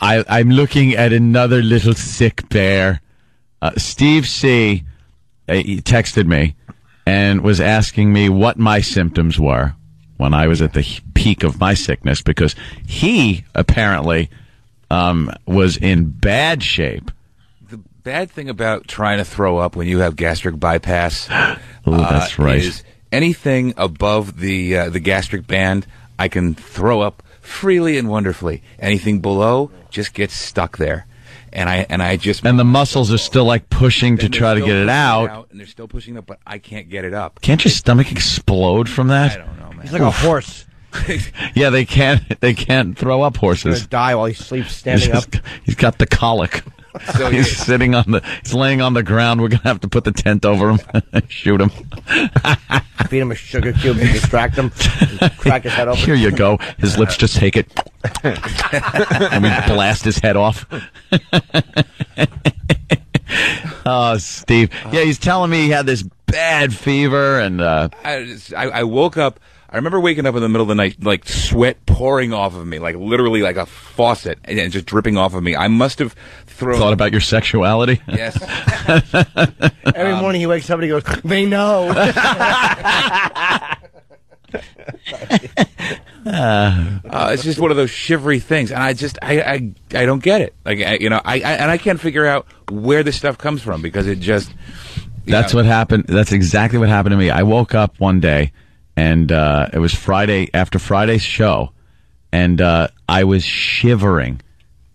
I'm looking at another little sick bear. Steve C. He texted me and was asking me what my symptoms were when I was at the peak of my sickness, because he apparently was in bad shape. The bad thing about trying to throw up when you have gastric bypass that's right. is anything above the gastric band, I can throw up freely and wonderfully. Anything below just gets stuck there. And the muscles are still like pushing to try to get it out. And they're still pushing up, but I can't get it up. Can't your stomach explode from that? I don't know, man. He's like a horse. Yeah, they can't throw up horses. He's gonna die while he sleeps standing up. He's got the colic. So he's laying on the ground. We're gonna have to put the tent over him and shoot him. Feed him a sugar cube to distract him. Crack his head open. Here you go. His lips just take it. And we blast his head off. Oh, Steve. Yeah, he's telling me he had this bad fever, and I woke up. I remember waking up in the middle of the night, like sweat pouring off of me, like literally like a faucet, and just dripping off of me. I must have thought about your sexuality. Yes. Every morning he wakes up and he goes, "They know." It's just one of those shivery things, and I don't get it. Like I can't figure out where this stuff comes from, because it just. That's what happened. That's exactly what happened to me. I woke up one day, and it was Friday after Friday's show, and I was shivering.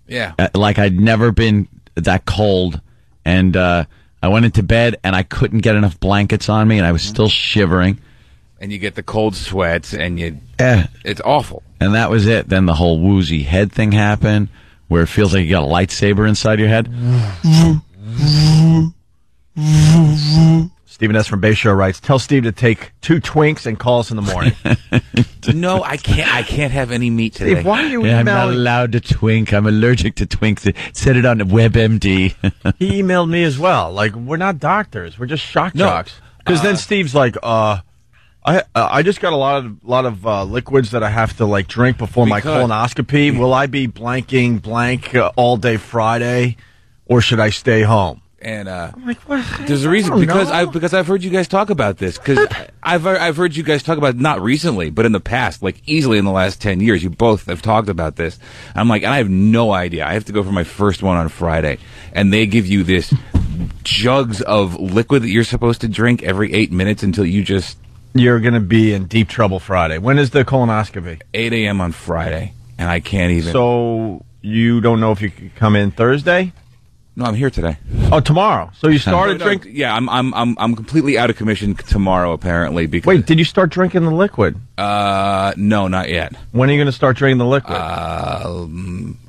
Yeah, like I'd never been that cold, and I went into bed and I couldn't get enough blankets on me, and I was still shivering. And you get the cold sweats, and it's awful. And that was it. Then the whole woozy head thing happened, where it feels like you got a lightsaber inside your head. Stephen S. from Bay Show writes, "Tell Steve to take 2 Twinks and call us in the morning." No, I can't. I can't have any meat today. Steve, why are you I'm not allowed to twink. I'm allergic to twinks. Set it on WebMD. He emailed me as well. Like, we're not doctors. We're just shock jocks. Because then Steve's like, I just got a lot of liquids that I have to like drink before my colonoscopy. Will I be blanking blank all day Friday, or should I stay home? And I'm like, what? There's a reason, because I've heard you guys talk about this, because I've heard you guys talk about it, not recently, but in the past, like easily in the last 10 years, you both have talked about this. I'm like, and I have no idea. I have to go for my first one on Friday, and they give you this jugs of liquid that you're supposed to drink every 8 minutes until you're going to be in deep trouble Friday. When is the colonoscopy? 8 a.m. on Friday, and I can't even. So you don't know if you could come in Thursday? No, I'm here today. Oh, tomorrow. So you started drinking? Yeah, I'm completely out of commission tomorrow, apparently. Because wait, did you start drinking the liquid? No, not yet. When are you going to start drinking the liquid?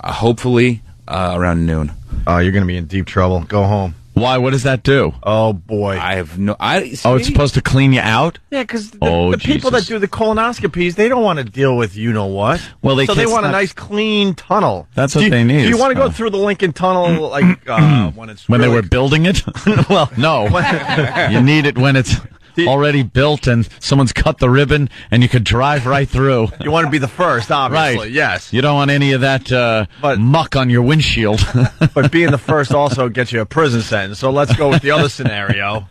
Hopefully around noon. Oh, you're going to be in deep trouble. Go home. Why? What does that do? Oh, boy. I have no... it's supposed to clean you out? Yeah, because the people that do the colonoscopies, they don't want to deal with you-know-what. Well, they want a nice, clean tunnel. That's what they need. Do you want to go through the Lincoln Tunnel like when they were building it? Well, no. You need it when it's already built and someone's cut the ribbon and you could drive right through. You want to be the first, obviously. Right. Yes. You don't want any of that muck on your windshield. But being the first also gets you a prison sentence. So let's go with the other scenario.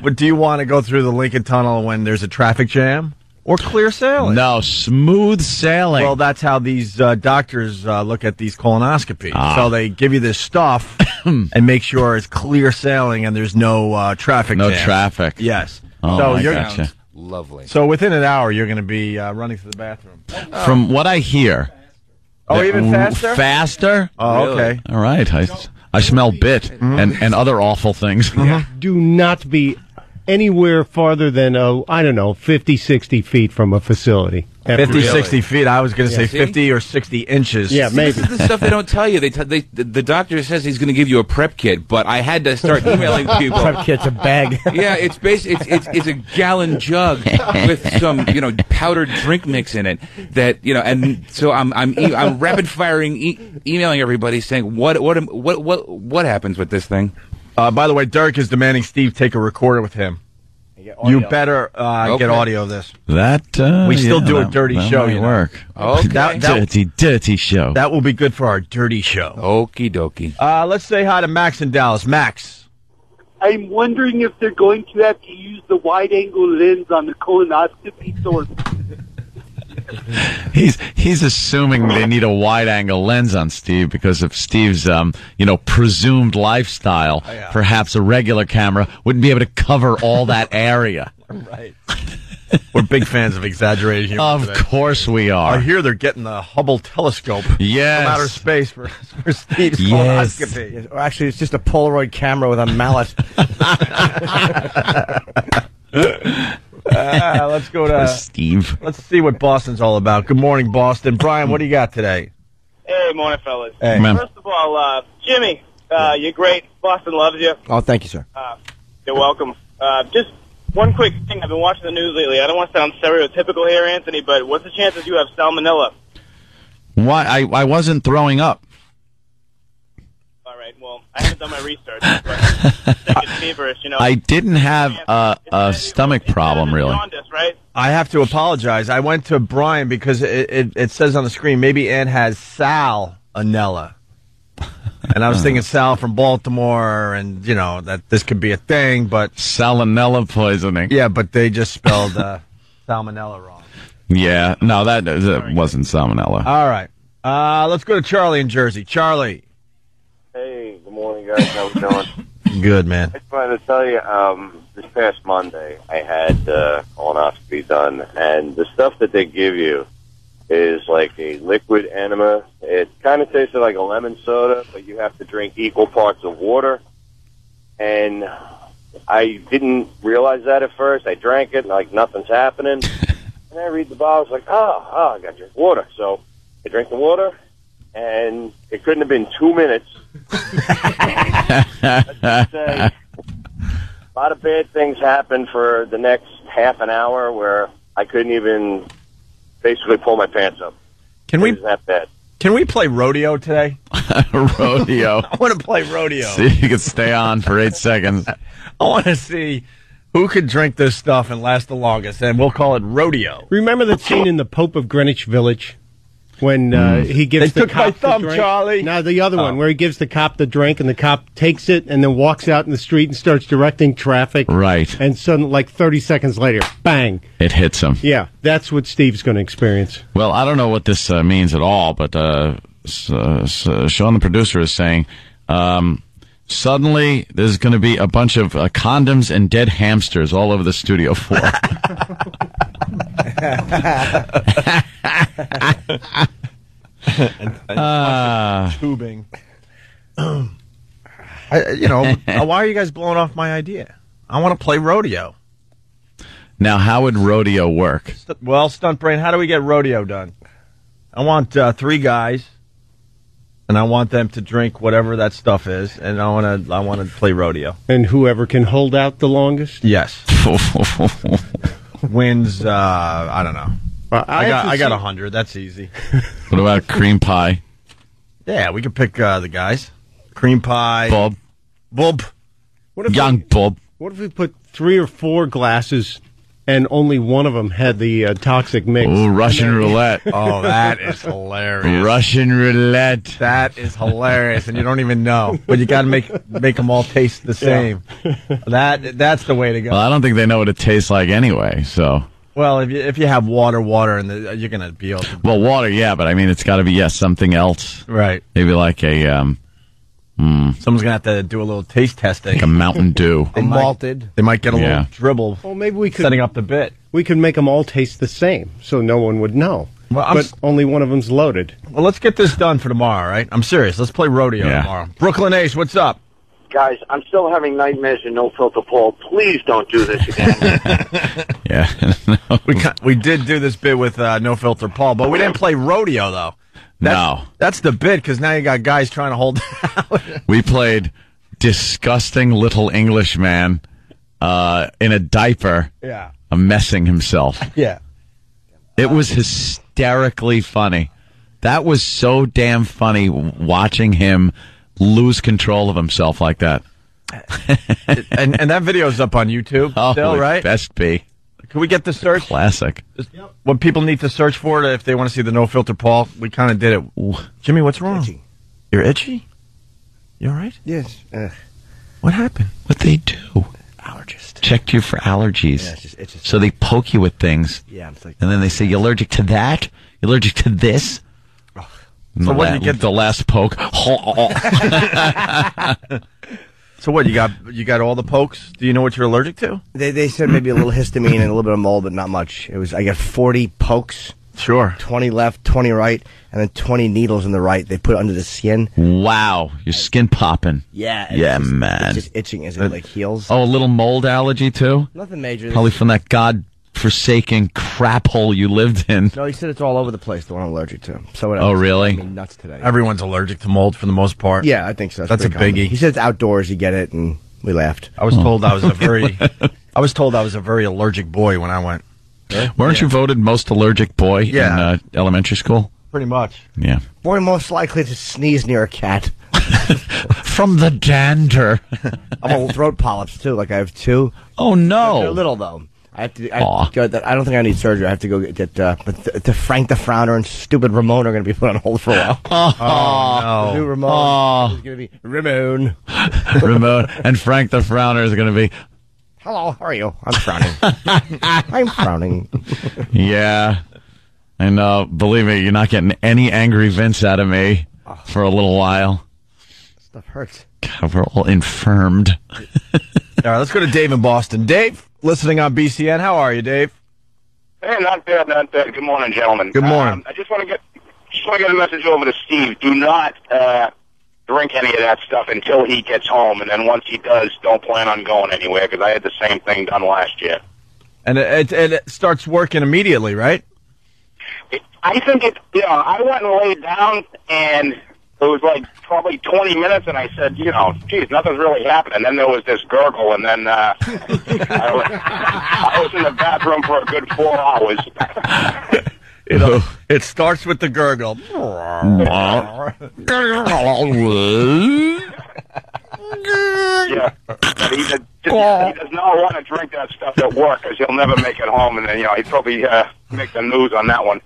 But do you want to go through the Lincoln Tunnel when there's a traffic jam? Or clear sailing? No, smooth sailing. Well, that's how these doctors look at these colonoscopies. So they give you this stuff and make sure it's clear sailing and there's no traffic jam. No traffic. Yes. Oh, so I you're gotcha. Lovely. So within an hour, you're going to be running to the bathroom. From what I hear. Oh, even faster? Faster? Oh, Really? okay. All right. I smell bit and other awful things. Do not be anywhere farther than, 50, 60 feet from a facility. 50, 60 feet. I was going to say see? 50 or 60 inches. Yeah, maybe. This is the stuff they don't tell you. The doctor says he's going to give you a prep kit, but I had to start emailing people. Prep kit's a bag. Yeah, it's it's a gallon jug with some powdered drink mix in it that and so I'm rapid firing emailing everybody saying what happens with this thing. By the way, Dirk is demanding Steve take a recorder with him. You better Okay. get audio of this. That We still do a dirty show, Might you know. work. Okay. Dirty show. That will be good for our dirty show. Okie dokie. Let's say hi to Max in Dallas. Max. I'm wondering if they're going to have to use the wide-angle lens on the colonoscopy source. He's assuming they need a wide-angle lens on Steve because of Steve's presumed lifestyle. Oh, yeah. Perhaps a regular camera wouldn't be able to cover all that area. Right. We're big fans of exaggerated humor. Of today. course we I are. hear they're getting the Hubble telescope Yes. from outer space for Steve's Yes. colonoscopy. Or actually, it's just a Polaroid camera with a mallet. Let's go to Steve. Let's see what Boston's all about. Good morning, Boston. Brian, what do you got today? Hey, morning, fellas. Hey. Man. First of all, Jimmy, you're great. Boston loves you. Oh, thank you, sir. You're welcome. Just one quick thing. I've been watching the news lately. I don't want to sound stereotypical here, Anthony, but what's the chances you have salmonella? Why? I wasn't throwing up. All right, well, I haven't done my research, but it's feverish, I didn't have a stomach problem, really. Jaundice, right? I have to apologize. I went to Brian because it says on the screen maybe Ann has salmonella. And I was thinking Sal from Baltimore, and, that this could be a thing, but... Salmonella poisoning. Yeah, but they just spelled salmonella wrong. Yeah, no, that wasn't salmonella. All right. Let's go to Charlie in Jersey. Charlie. Hey, good morning, guys. How we doing? Good, man. I just wanted to tell you, this past Monday, I had colonoscopy done, and the stuff that they give you is like a liquid enema. It kind of tasted like a lemon soda, but you have to drink equal parts of water. And I didn't realize that at first. I drank it, like nothing's happening. And I read the bottle, it's like, I got to drink water. So I drank the water, and it couldn't have been 2 minutes. Let's just say, a lot of bad things happened for the next half an hour where I couldn't even basically pull my pants up. Can It we was that bad. Can we play rodeo today? Rodeo. I want to play rodeo. See, you could stay on for 8 seconds. I want to see who could drink this stuff and last the longest, and we'll call it rodeo. Remember that scene in The Pope of Greenwich Village when he gives They the took my cop thumb, the drink? Charlie. No, the other one where he gives the cop the drink and the cop takes it and then walks out in the street and starts directing traffic. Right. And suddenly, like 30 seconds later, bang. It hits him. Yeah, that's what Steve's going to experience. Well, I don't know what this means at all, but Sean, the producer, is saying suddenly there's going to be a bunch of condoms and dead hamsters all over the studio floor. Tubing. Why are you guys blowing off my idea? I want to play rodeo. Now, how would rodeo work? Well, Stunt Brain, how do we get rodeo done? I want 3 guys, and I want them to drink whatever that stuff is, and I want to play rodeo. And whoever can hold out the longest? Yes. Wins. I don't know. I got 100. That's easy. What about cream pie? Yeah, we could pick the guys. Cream pie. Bob. What if Young Bob. What if we put 3 or 4 glasses and only one of them had the toxic mix? Oh, Russian roulette. Oh, that is hilarious. Russian roulette. That is hilarious, and you don't even know. But you got to make them all taste the same. That's the way to go. Well, I don't think they know what it tastes like anyway, so... Well, if you have water, and you're going to be able to... Well, water, yeah, but I mean, it's got to be, something else. Right. Maybe like a... Someone's going to have to do a little taste testing. like a Mountain Dew. Malted. They might get a Yeah. little dribble Well, maybe we could setting up the bit. we could make them all taste the same, so no one would know. Well, but only one of them's loaded. Well, let's get this done for tomorrow, all right? I'm serious. Let's play rodeo tomorrow. Brooklyn Ace, what's up? Guys, I'm still having nightmares in No Filter Paul. Please don't do this again. Yeah. No. We did do this bit with No Filter Paul, but we didn't play rodeo, though. That's the bit, because now you got guys trying to hold it out. We played disgusting little English man in a diaper messing himself. Yeah. It was hysterically funny. That was so damn funny watching him lose control of himself like that. and that video's up on YouTube still, it right? Best be. Can we get the search? Classic. What people need to search for it if they want to see the No Filter Paul, we kind of did it. Ooh. Jimmy, what's wrong? Itchy. You're itchy? You all right? Yes. What happened? What they do? Allergist. Checked you for allergies. Yeah, it's just So they poke you with things. Yeah, it's like. And then they say, you allergic to that? You allergic to this? So what do you get? The last poke. So what, you got all the pokes? Do you know what you're allergic to? They said maybe a little histamine and a little bit of mold, but not much. I got 40 pokes. Sure. 20 left, 20 right, and then 20 needles in the right. They put it under the skin. Wow. Your skin popping. Yeah. Yeah, it's just, man. It's just itching as it heals. Oh, a little mold allergy, too? Nothing major. Probably from that God-forsaken crap hole you lived in. No, he said it's all over the place, the one I'm allergic to. So Oh, really? I mean, nuts today. Everyone's allergic to mold for the most part. Yeah, I think so. That's a pretty biggie. He said it's outdoors, you get it, and we laughed. I was told I was a very allergic boy when I went. Weren't you voted most allergic boy in elementary school? Pretty much. Yeah. Boy most likely to sneeze near a cat. From the dander. I'm on throat polyps, too. Like, I have 2. Oh, no. They're little, though. I have to go. I don't think I need surgery. I have to go get. But the Frank the Frowner and stupid Ramon are going to be put on hold for a while. Oh, The new Ramon is going to be Ramon. Ramon and Frank the Frowner is going to be. Hello, how are you? I'm frowning. I'm frowning. Yeah, I know. Believe me, you're not getting any angry Vince out of me for a little while. Stuff hurts. God, we're all infirmed. All right, let's go to Dave in Boston. Dave, listening on BCN. How are you, Dave? Hey, not bad, not bad. Good morning, gentlemen. Good morning. I just want to get a message over to Steve. Do not drink any of that stuff until he gets home, and then once he does, don't plan on going anywhere, because I had the same thing done last year. And it starts working immediately, right? I think I went and laid down, and it was like probably 20 minutes, and I said, geez, nothing's really happening. And then there was this gurgle, and then I was in the bathroom for a good 4 hours. It starts with the gurgle. Yeah, but he does not want to drink that stuff at work, because he'll never make it home, and then he'd probably make the news on that one.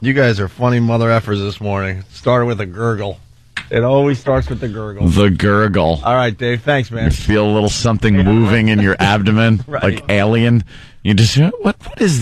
You guys are funny mother effers this morning. Started with a gurgle. It always starts with the gurgle. The gurgle. All right, Dave. Thanks, man. You feel a little something moving in your abdomen, Right. like alien. You just what is